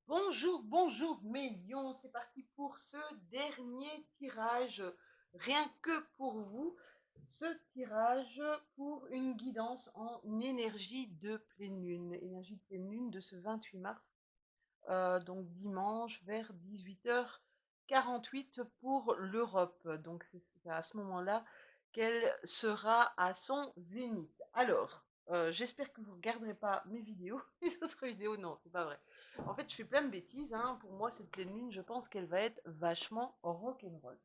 Bonjour, bonjour mes lions, c'est parti pour ce dernier tirage, rien que pour vous, ce tirage pour une guidance en énergie de pleine lune de ce 28 mars, donc dimanche vers 18h48 pour l'Europe. Donc c'est à ce moment-là qu'elle sera à son zénith. Alors, j'espère que vous ne regarderez pas mes vidéos, les autres vidéos, non, c'est pas vrai. En fait, je fais plein de bêtises, hein. Pour moi, cette pleine lune, je pense qu'elle va être vachement rock'n'roll.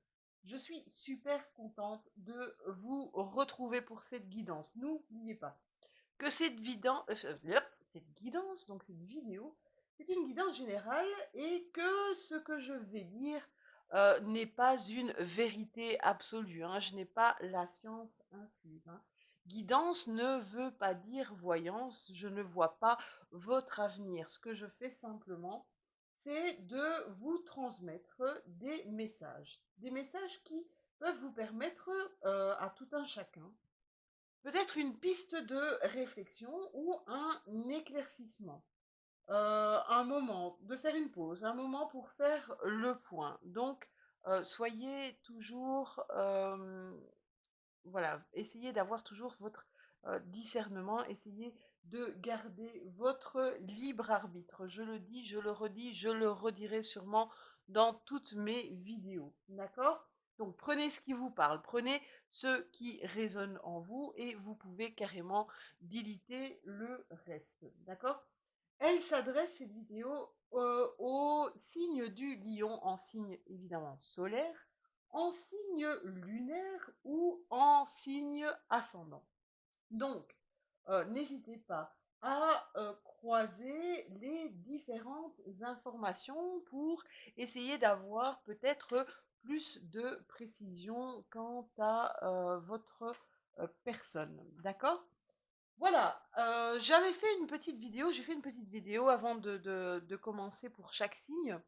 Je suis super contente de vous retrouver pour cette guidance. N'oubliez pas que cette guidance, donc cette vidéo, c'est une guidance générale et que ce que je vais dire n'est pas une vérité absolue, hein. Je n'ai pas la science infuse, hein. Guidance ne veut pas dire voyance, je ne vois pas votre avenir. Ce que je fais simplement, c'est de vous transmettre des messages qui peuvent vous permettre à tout un chacun peut-être une piste de réflexion ou un éclaircissement. Un moment de faire une pause, un moment pour faire le point. Donc, soyez toujours, voilà, essayez d'avoir toujours votre discernement, essayez de garder votre libre arbitre. Je le dis, je le redis, je le redirai sûrement dans toutes mes vidéos. D'accord? Donc prenez ce qui vous parle, prenez ce qui résonne en vous et vous pouvez carrément déliter le reste. D'accord? Elle s'adresse, cette vidéo, au signe du lion, en signe évidemment solaire, en signe lunaire ou en signe ascendant. Donc, n'hésitez pas à croiser les différentes informations pour essayer d'avoir peut-être plus de précision quant à votre personne. D'accord? Voilà, j'avais fait une petite vidéo, j'ai fait une petite vidéo avant de commencer pour chaque signe,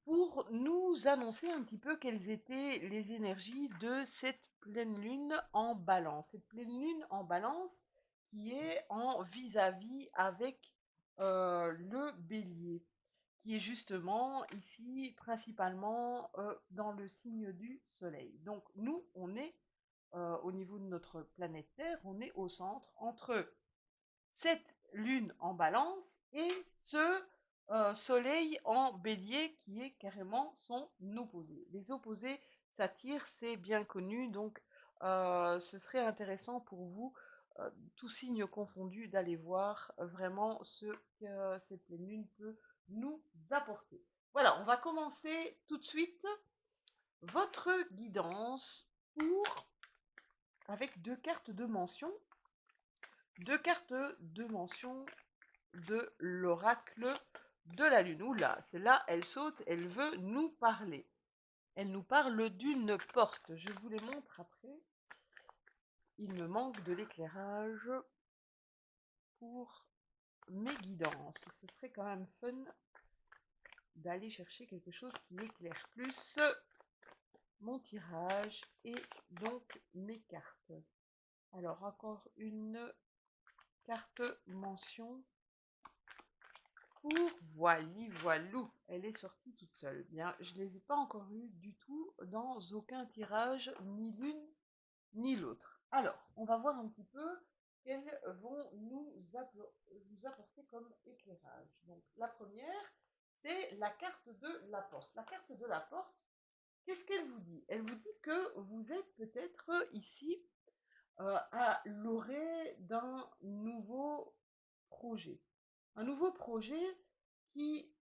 pour nous annoncer un petit peu quelles étaient les énergies de cette pleine lune en balance. Cette pleine lune en balance qui est en vis-à-vis avec le bélier, qui est justement ici principalement dans le signe du soleil. Donc nous, on est au niveau de notre planète Terre, on est au centre entre cette lune en balance et ce soleil en bélier qui est carrément son opposé. Les opposés s'attirent, c'est bien connu, donc ce serait intéressant pour vous, tous signes confondus, d'aller voir vraiment ce que cette pleine lune peut nous apporter. Voilà, on va commencer tout de suite votre guidance pour avec deux cartes de mention de l'oracle de la lune. Oula, celle-là, elle saute, elle veut nous parler. Elle nous parle d'une porte. Je vous les montre après. Il me manque de l'éclairage pour mes guidances. Ce serait quand même fun d'aller chercher quelque chose qui éclaire plus mon tirage et donc mes cartes. Alors, encore une carte mention pour voilou, elle est sortie toute seule. Bien, je ne les ai pas encore eues du tout dans aucun tirage, ni l'une ni l'autre. Alors, on va voir un petit peu quelles vont nous apporter comme éclairage. Donc, la première, c'est la carte de la porte. La carte de la porte, qu'est-ce qu'elle vous dit? Elle vous dit que vous êtes peut-être ici à l'orée d'un nouveau projet. Un nouveau projet qui,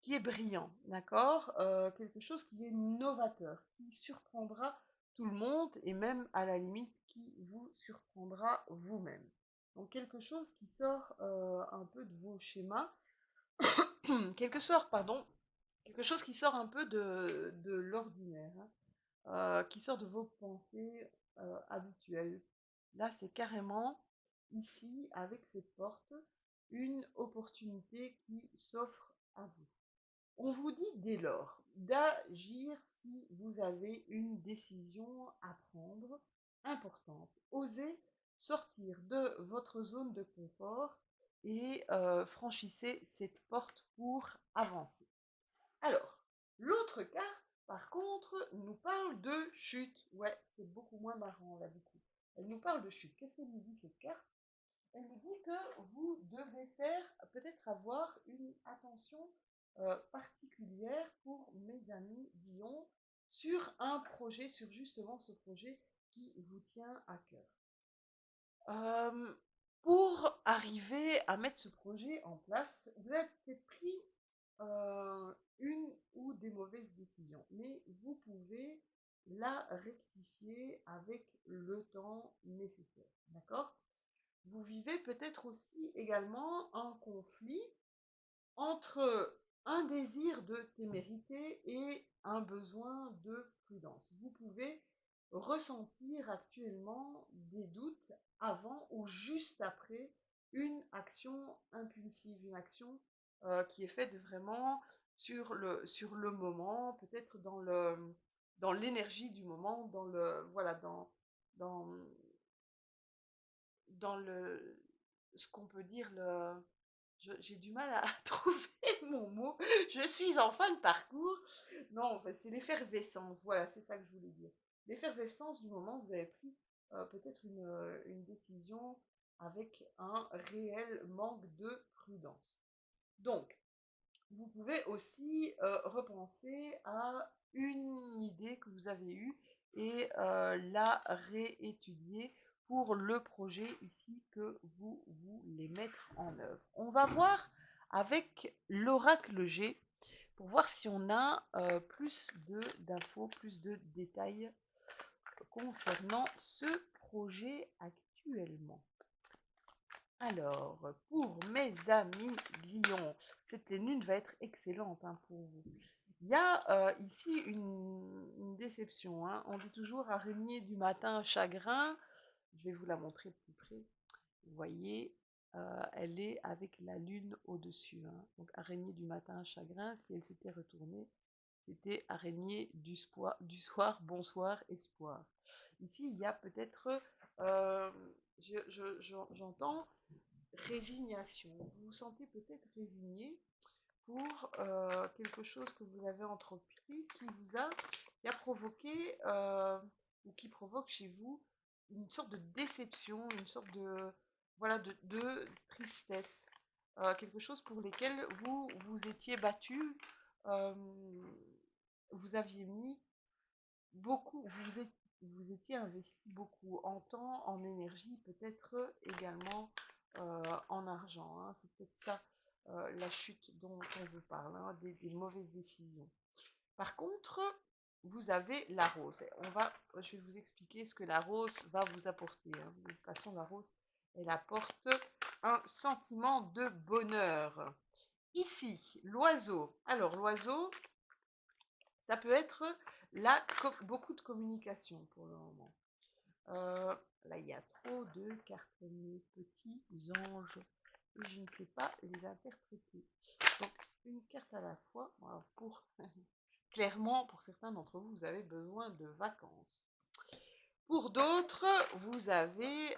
qui est brillant, d'accord? Quelque chose qui est novateur, qui surprendra tout le monde et même à la limite qui vous surprendra vous-même. Donc quelque chose qui sort un peu de vos schémas, quelque chose qui sort un peu de l'ordinaire, hein, qui sort de vos pensées habituelles. Là, c'est carrément ici, avec cette porte, une opportunité qui s'offre à vous. On vous dit dès lors d'agir si vous avez une décision à prendre importante. Osez sortir de votre zone de confort et franchissez cette porte pour avancer. Alors, l'autre carte, par contre, nous parle de chute. Ouais, c'est beaucoup moins marrant là du coup. Elle nous parle de chute. Qu'est-ce qu'elle nous dit cette carte? Elle nous dit que vous devez faire, peut-être avoir une attention particulière pour mes amis Guillaume sur un projet, sur justement ce projet qui vous tient à cœur. Euh, pour arriver à mettre ce projet en place, vous avez peut-être pris une ou des mauvaises décisions, mais vous pouvez la rectifier avec le temps nécessaire. D'accord? Vous vivez peut-être aussi également un conflit entre un désir de témérité et un besoin de prudence. Vous pouvez ressentir actuellement des doutes avant ou juste après une action impulsive, une action qui est faite vraiment sur le moment, peut-être dans l'énergie du moment, dans le voilà dans dans le ce qu'on peut dire le j'ai du mal à trouver mon mot. Je suis en fin de parcours. Non, enfin, c'est l'effervescence. Voilà, c'est ça que je voulais dire. L'effervescence du moment où vous avez pris peut-être une décision avec un réel manque de prudence. Donc, vous pouvez aussi repenser à une idée que vous avez eue et la réétudier pour le projet ici que vous voulez mettre en œuvre. On va voir avec l'oracle G pour voir si on a plus d'infos, plus de détails concernant ce projet actuellement. Alors, pour mes amis lions, cette lune va être excellente pour vous. Il y a ici une déception. Hein. On dit toujours araignée du matin, chagrin. Je vais vous la montrer de plus près. Vous voyez, elle est avec la lune au-dessus. Hein. Donc, araignée du matin, chagrin. Si elle s'était retournée, c'était araignée du soir, bonsoir, espoir. Ici, il y a peut-être, euh, j'entends résignation. Vous vous sentez peut-être résigné pour quelque chose que vous avez entrepris qui a provoqué ou qui provoque chez vous une sorte de déception, une sorte de voilà de tristesse, quelque chose pour lesquels vous vous étiez battu, euh, vous aviez mis beaucoup, vous étiez investi beaucoup en temps, en énergie, peut-être également en argent. Hein. C'est peut-être ça la chute dont on vous parle, hein, des mauvaises décisions. Par contre, vous avez la rose. Je vais vous expliquer ce que la rose va vous apporter. Hein. De toute façon, la rose, elle apporte un sentiment de bonheur. Ici, l'oiseau. Alors, l'oiseau, ça peut être là beaucoup de communication pour le moment. Là, il y a trop de cartes, mes petits anges, et je ne sais pas les interpréter. Donc, une carte à la fois. Alors, clairement, pour certains d'entre vous, vous avez besoin de vacances. Pour d'autres, vous avez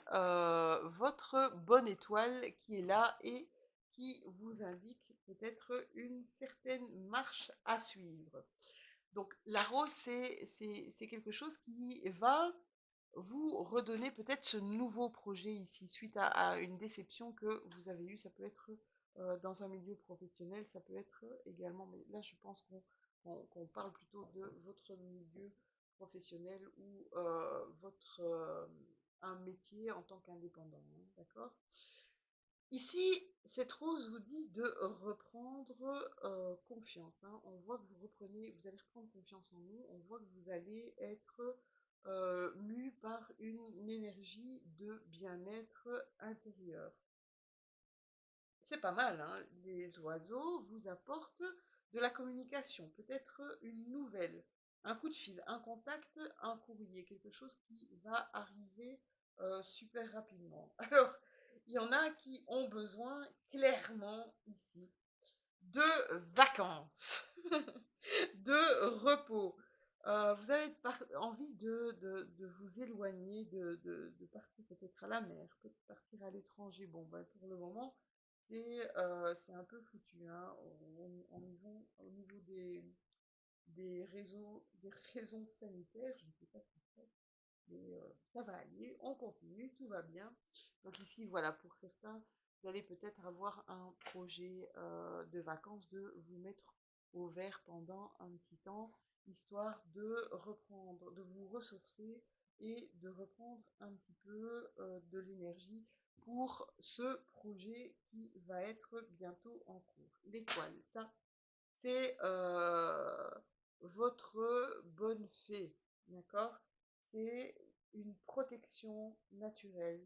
votre bonne étoile qui est là et qui vous indique peut-être une certaine marche à suivre. Donc la rose, c'est quelque chose qui va vous redonner peut-être ce nouveau projet ici, suite à une déception que vous avez eue. Ça peut être dans un milieu professionnel, ça peut être également, mais là je pense qu'on parle plutôt de votre milieu professionnel ou un métier en tant qu'indépendant, hein, d'accord? Ici, cette rose vous dit de reprendre confiance. Hein. On voit que vous allez reprendre confiance en vous. On voit que vous allez être mu par une énergie de bien-être intérieur. C'est pas mal, hein. Les oiseaux vous apportent de la communication, peut-être une nouvelle, un coup de fil, un contact, un courrier, quelque chose qui va arriver super rapidement. Alors, il y en a qui ont besoin clairement ici de vacances, de repos. Vous avez envie de vous éloigner, de partir peut-être à la mer, peut-être partir à l'étranger. Bon, ben, pour le moment, c'est un peu foutu, hein, au niveau des raisons sanitaires, je ne sais pas ce qui se passe, mais ça va aller, on continue, tout va bien. Donc ici, voilà, pour certains, vous allez peut-être avoir un projet de vacances, de vous mettre au vert pendant un petit temps, histoire de reprendre, de vous ressourcer et de reprendre un petit peu de l'énergie pour ce projet qui va être bientôt en cours. L'étoile, ça, c'est votre bonne fée, d'accord? C'est une protection naturelle,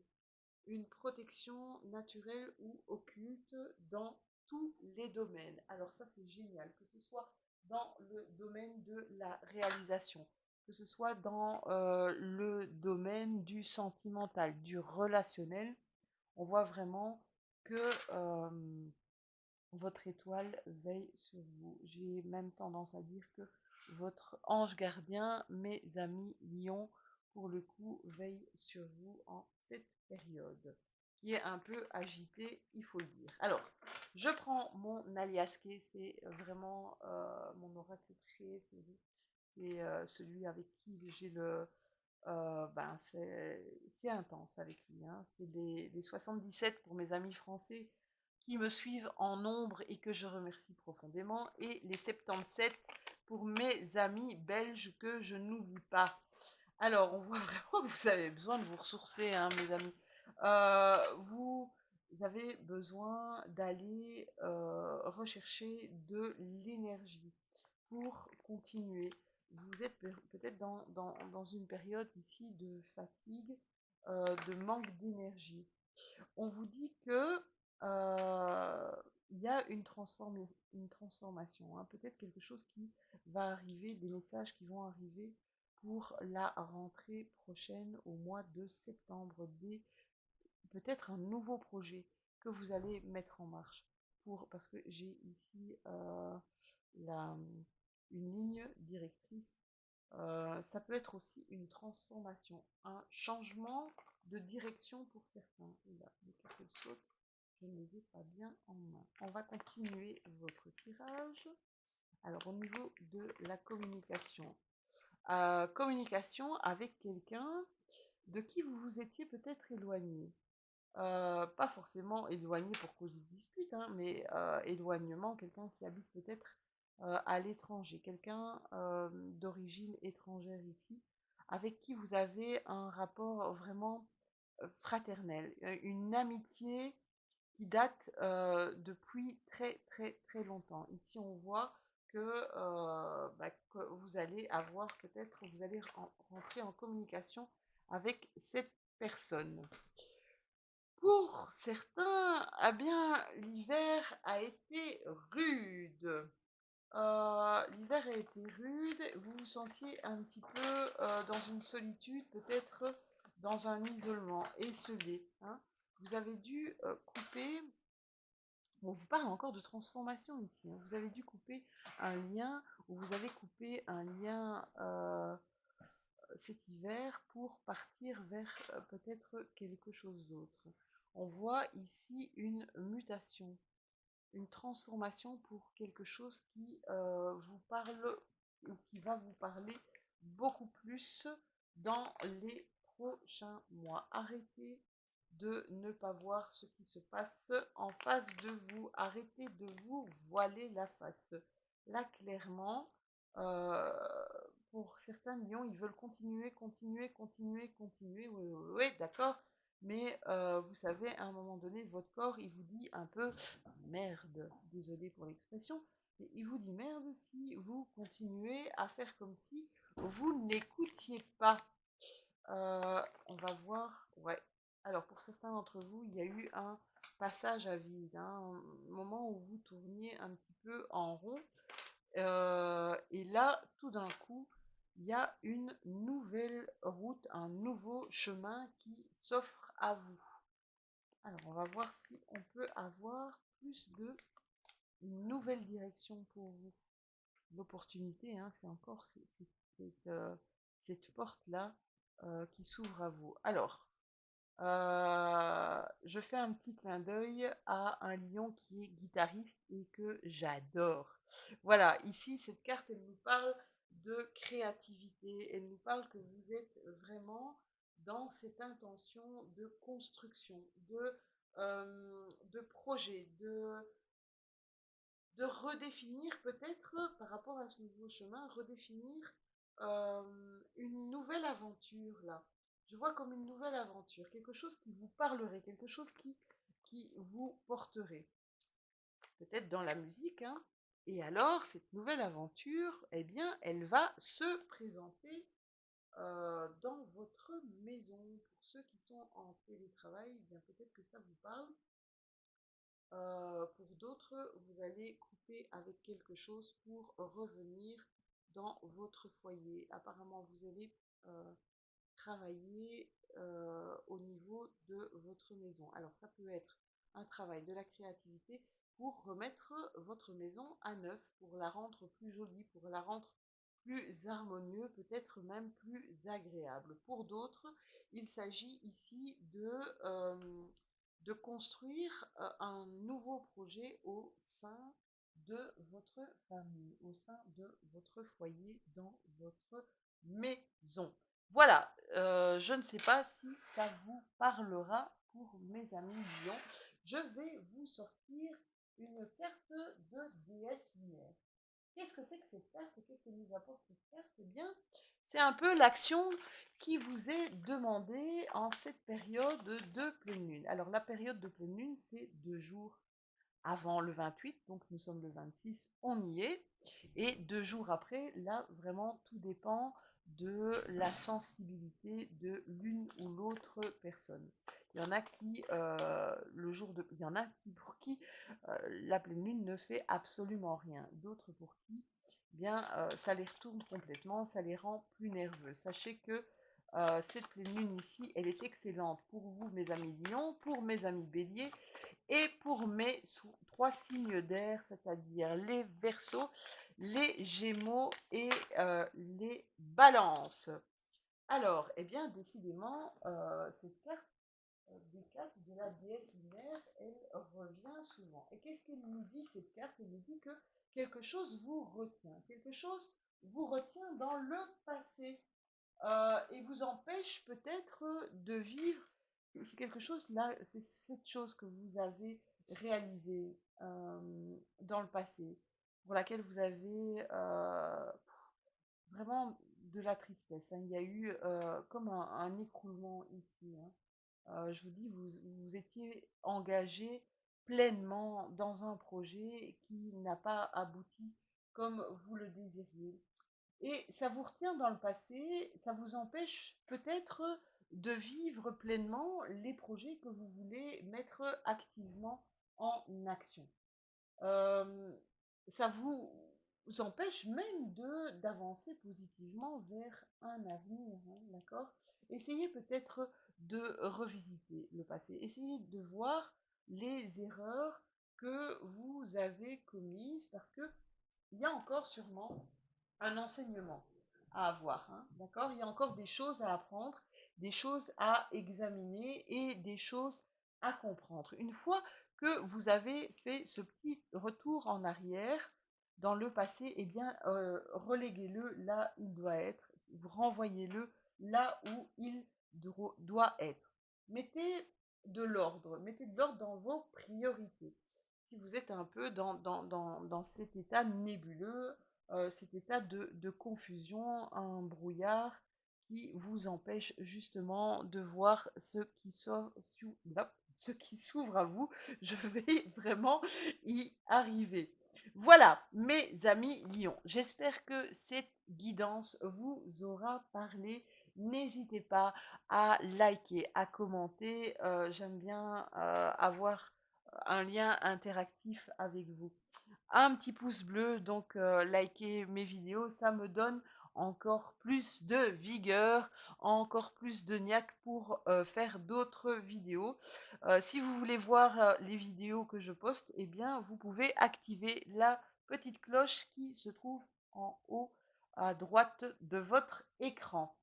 ou occulte dans tous les domaines. Alors ça, c'est génial, que ce soit dans le domaine de la réalisation, que ce soit dans le domaine du sentimental, du relationnel. On voit vraiment que votre étoile veille sur vous. J'ai même tendance à dire que votre ange gardien, mes amis lions, pour le coup, veille sur vous en cette période, qui est un peu agitée, il faut le dire. Alors, je prends mon aliasqué, c'est vraiment mon oracle préféré, c'est celui avec qui j'ai le... c'est intense avec lui, hein. C'est les 77 pour mes amis français qui me suivent en nombre et que je remercie profondément, et les 77 pour mes amis belges que je n'oublie pas. Alors, on voit vraiment que vous avez besoin de vous ressourcer, hein, mes amis. Vous avez besoin d'aller rechercher de l'énergie pour continuer. Vous êtes peut-être dans une période ici de fatigue, de manque d'énergie. On vous dit que il y a une transformation, hein, peut-être quelque chose qui va arriver, des messages qui vont arriver pour la rentrée prochaine au mois de septembre, peut-être un nouveau projet que vous allez mettre en marche. Parce que j'ai ici la, une ligne directrice. Ça peut être aussi une transformation, un changement de direction pour certains. Et là, les cartes sautent, je ne les ai pas bien en main. On va continuer votre tirage. Alors, au niveau de la communication, communication avec quelqu'un de qui vous vous étiez peut-être éloigné. Pas forcément éloigné pour cause de dispute, hein, mais éloignement, quelqu'un qui habite peut-être à l'étranger, quelqu'un d'origine étrangère ici, avec qui vous avez un rapport vraiment fraternel, une amitié qui date depuis très très très longtemps. Ici, on voit que vous allez avoir peut-être, vous allez rentrer en communication avec cette personne. Pour certains, eh bien, l'hiver a été rude. L'hiver a été rude, vous vous sentiez un petit peu dans une solitude, peut-être dans un isolement, esselé, hein. Vous avez dû couper, on vous parle encore de transformation ici, hein. Vous avez dû couper un lien, ou vous avez coupé un lien cet hiver pour partir vers peut-être quelque chose d'autre. On voit ici une mutation, une transformation pour quelque chose qui vous parle, ou qui va vous parler beaucoup plus dans les prochains mois. Arrêtez de ne pas voir ce qui se passe en face de vous. Arrêtez de vous voiler la face. Là, clairement, euh, pour certains lions, ils veulent continuer, continuer, continuer, continuer. Oui, oui, oui, d'accord. Mais vous savez, à un moment donné, votre corps, il vous dit un peu merde, désolé pour l'expression, mais il vous dit merde si vous continuez à faire comme si vous n'écoutiez pas. On va voir, ouais. Alors pour certains d'entre vous, il y a eu un passage à vide, hein, un moment où vous tourniez un petit peu en rond. Et là, tout d'un coup, il y a une nouvelle route, un nouveau chemin qui s'offre à vous. Alors, on va voir si on peut avoir plus de une nouvelle direction pour vous. L'opportunité, hein, c'est encore cette porte-là qui s'ouvre à vous. Alors, Je fais un petit clin d'œil à un lion qui est guitariste et que j'adore. Voilà, ici, cette carte, elle nous parle de créativité. Elle nous parle que vous êtes vraiment dans cette intention de construction, de projet, de redéfinir peut-être par rapport à ce nouveau chemin, redéfinir une nouvelle aventure là. Je vois comme une nouvelle aventure, quelque chose qui vous parlerait, quelque chose qui vous porterait, peut-être dans la musique, hein. Et alors, cette nouvelle aventure, eh bien, elle va se présenter dans votre maison. Pour ceux qui sont en télétravail, eh bien peut-être que ça vous parle. Pour d'autres, vous allez couper avec quelque chose pour revenir dans votre foyer. Apparemment, vous allez euh, travailler au niveau de votre maison. Alors, ça peut être un travail de la créativité pour remettre votre maison à neuf, pour la rendre plus jolie, pour la rendre plus harmonieux, peut-être même plus agréable. Pour d'autres, il s'agit ici de construire un nouveau projet au sein de votre famille, au sein de votre foyer, dans votre maison. Voilà, je ne sais pas si ça vous parlera pour mes amis lions. Je vais vous sortir une carte de déesse lunaire. Qu'est-ce que c'est que cette carte? Qu'est-ce que nous apporte cette carte? Eh bien, c'est un peu l'action qui vous est demandée en cette période de pleine lune. Alors, la période de pleine lune, c'est 2 jours avant le 28, donc nous sommes le 26, on y est. Et 2 jours après, là, vraiment, tout dépend de la sensibilité de l'une ou l'autre personne. Il y en a qui, il y en a qui, pour qui la pleine lune ne fait absolument rien. D'autres pour qui, eh bien, ça les retourne complètement, ça les rend plus nerveux. Sachez que cette pleine lune ici, elle est excellente pour vous, mes amis lions, pour mes amis béliers, et pour mes 3 signes d'air, c'est-à-dire les Verseaux, les Gémeaux et les Balances. Alors, eh bien, décidément, cette carte des cartes de la déesse lunaire, elle revient souvent. Et qu'est-ce qu'elle nous dit, cette carte? Elle nous dit que quelque chose vous retient, quelque chose vous retient dans le passé et vous empêche peut-être de vivre. C'est quelque chose là, c'est cette chose que vous avez réalisée dans le passé, pour laquelle vous avez vraiment de la tristesse, hein. Il y a eu comme un écroulement ici, hein. Je vous dis, vous étiez engagé pleinement dans un projet qui n'a pas abouti comme vous le désiriez. Et ça vous retient dans le passé, ça vous empêche peut-être de vivre pleinement les projets que vous voulez mettre activement en action. Euh, Ça vous empêche même d'avancer positivement vers un avenir, hein, d'accord? Essayez peut-être de revisiter le passé, essayez de voir les erreurs que vous avez commises parce que il y a encore sûrement un enseignement à avoir, hein, d'accord? Il y a encore des choses à apprendre, des choses à examiner et des choses à comprendre. Une fois que vous avez fait ce petit retour en arrière dans le passé, eh bien, reléguez-le là où il doit être, renvoyez-le là où il doit être. Mettez de l'ordre dans vos priorités. Si vous êtes un peu dans cet état nébuleux, cet état de confusion, un brouillard qui vous empêche justement de voir ce qui s'ouvre à vous. Je vais vraiment y arriver. Voilà, mes amis lions. J'espère que cette guidance vous aura parlé. N'hésitez pas à liker, à commenter. J'aime bien avoir un lien interactif avec vous. Un petit pouce bleu, donc likez mes vidéos, ça me donne encore plus de vigueur, encore plus de niaque pour faire d'autres vidéos. Si vous voulez voir les vidéos que je poste, eh bien vous pouvez activer la petite cloche qui se trouve en haut à droite de votre écran.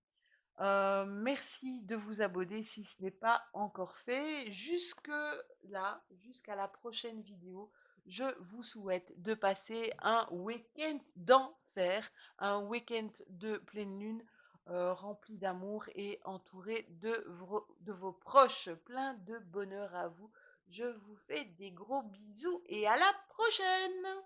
Merci de vous abonner si ce n'est pas encore fait. Jusque là, jusqu'à la prochaine vidéo, je vous souhaite de passer un week-end d'enfer, un week-end de pleine lune, rempli d'amour et entouré de vos proches. Plein de bonheur à vous. Je vous fais des gros bisous et à la prochaine!